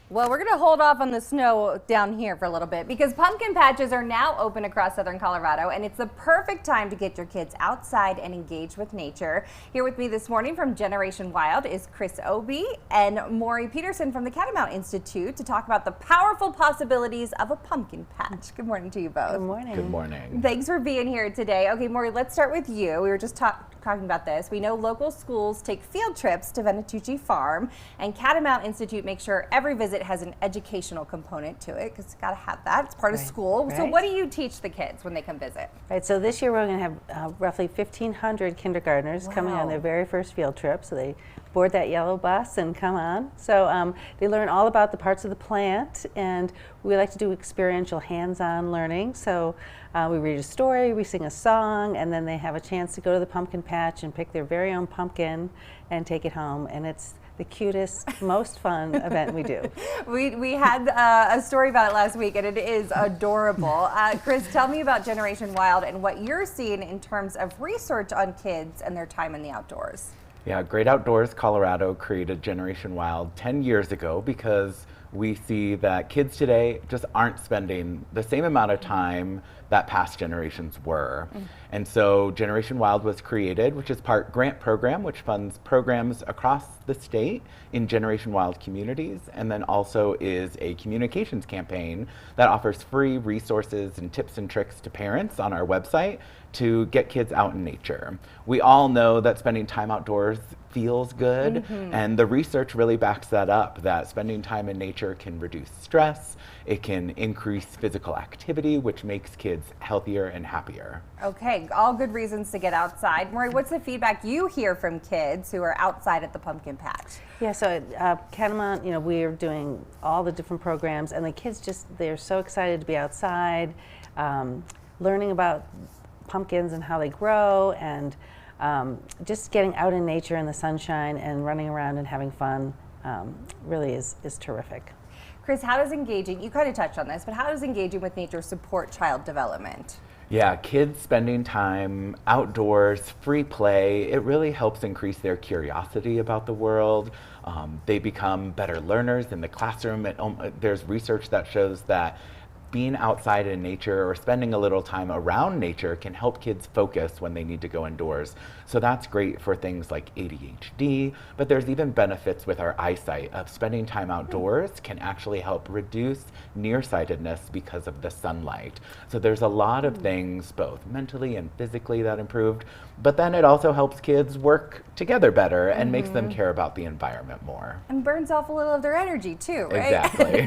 Well, we're going to hold off on the snow down here for a little bit because pumpkin patches are now open across southern Colorado, and it's the perfect time to get your kids outside and engage with nature. Here with me this morning from Generation Wild is Chris Obie and Maury Peterson from the Catamount Institute to talk about the powerful possibilities of a pumpkin patch. Good morning to you both. Good morning. Good morning. Thanks for being here today. Okay, Maury, let's start with you. We were just talking about this. We know local schools take field trips to Venatucci Farm, and Catamount Institute makes sure every visit has an educational component to it because it's got to have that. It's part of school. Right. So what do you teach the kids when they come visit? Right, so this year we're going to have roughly 1,500 kindergartners coming on their very first field trip. So they board that yellow bus and come on. So they learn all about the parts of the plant, and we like to do experiential hands-on learning. So we read a story, we sing a song, and then they have a chance to go to the pumpkin patch and pick their very own pumpkin and take it home. And it's the cutest, most fun event we do. We had a story about it last week, and it is adorable. Chris, tell me about Generation Wild and what you're seeing in terms of research on kids and their time in the outdoors. Yeah, Great Outdoors Colorado created Generation Wild 10 years ago because we see that kids today just aren't spending the same amount of time that past generations were. And so Generation Wild was created, which is part grant program, which funds programs across the state in Generation Wild communities, and then also is a communications campaign that offers free resources and tips and tricks to parents on our website to get kids out in nature. We all know that spending time outdoors feels good, and the research really backs that up, that spending time in nature can reduce stress, it can increase physical activity, which makes kids healthier and happier. Okay, all good reasons to get outside. Maury, what's the feedback you hear from kids who are outside at the pumpkin patch? Yeah, so at Catamount, we're doing all the different programs, and the kids they're so excited to be outside, learning about pumpkins and how they grow, and just getting out in nature in the sunshine and running around and having fun really is terrific. Chris, how does engaging, you kind of touched on this, but how does engaging with nature support child development? Yeah, kids spending time outdoors, free play, it really helps increase their curiosity about the world. They become better learners in the classroom. There's research that shows that being outside in nature or spending a little time around nature can help kids focus when they need to go indoors. So that's great for things like ADHD, but there's even benefits with our eyesight of spending time outdoors can actually help reduce nearsightedness because of the sunlight. So there's a lot of things, both mentally and physically, that improved, but then it also helps kids work together better and makes them care about the environment more. And burns off a little of their energy too, right? Exactly.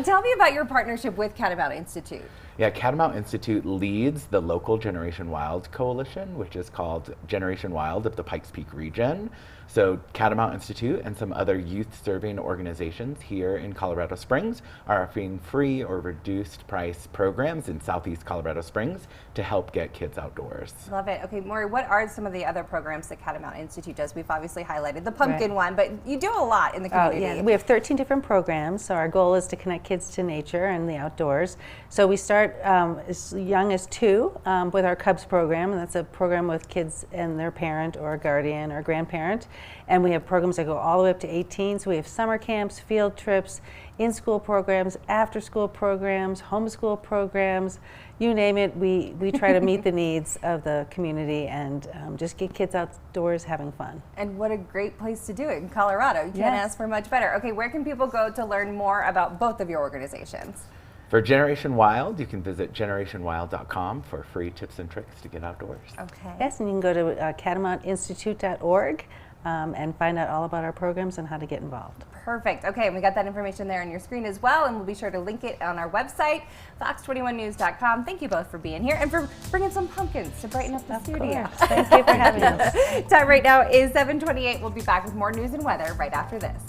Tell me about your partnership with Catamount Institute. Yeah, Catamount Institute leads the local Generation Wild Coalition, which is called Generation Wild of the Pikes Peak region. So Catamount Institute and some other youth-serving organizations here in Colorado Springs are offering free or reduced price programs in Southeast Colorado Springs to help get kids outdoors. Love it. Okay, Maury, what are some of the other programs that Catamount Institute does? We've obviously highlighted the pumpkin one, but you do a lot in the community. Yeah, we have 13 different programs, so our goal is to connect kids to nature and the outdoors. So we start as young as 2 with our Cubs program, and that's a program with kids and their parent or guardian or grandparent. And we have programs that go all the way up to 18. So we have summer camps, field trips, in-school programs, after-school programs, homeschool programs, you name it. We try to meet the needs of the community and just get kids outdoors having fun. And what a great place to do it in Colorado. You can't ask for much better. Okay, where can people go to learn more about both of your organizations? For Generation Wild, you can visit generationwild.com for free tips and tricks to get outdoors. Okay. Yes, and you can go to catamountinstitute.org and find out all about our programs and how to get involved. Perfect. Okay, and we got that information there on your screen as well, and we'll be sure to link it on our website, fox21news.com. Thank you both for being here and for bringing some pumpkins to brighten up the studio. Thank you for having us. Time right now is 7:28. We'll be back with more news and weather right after this.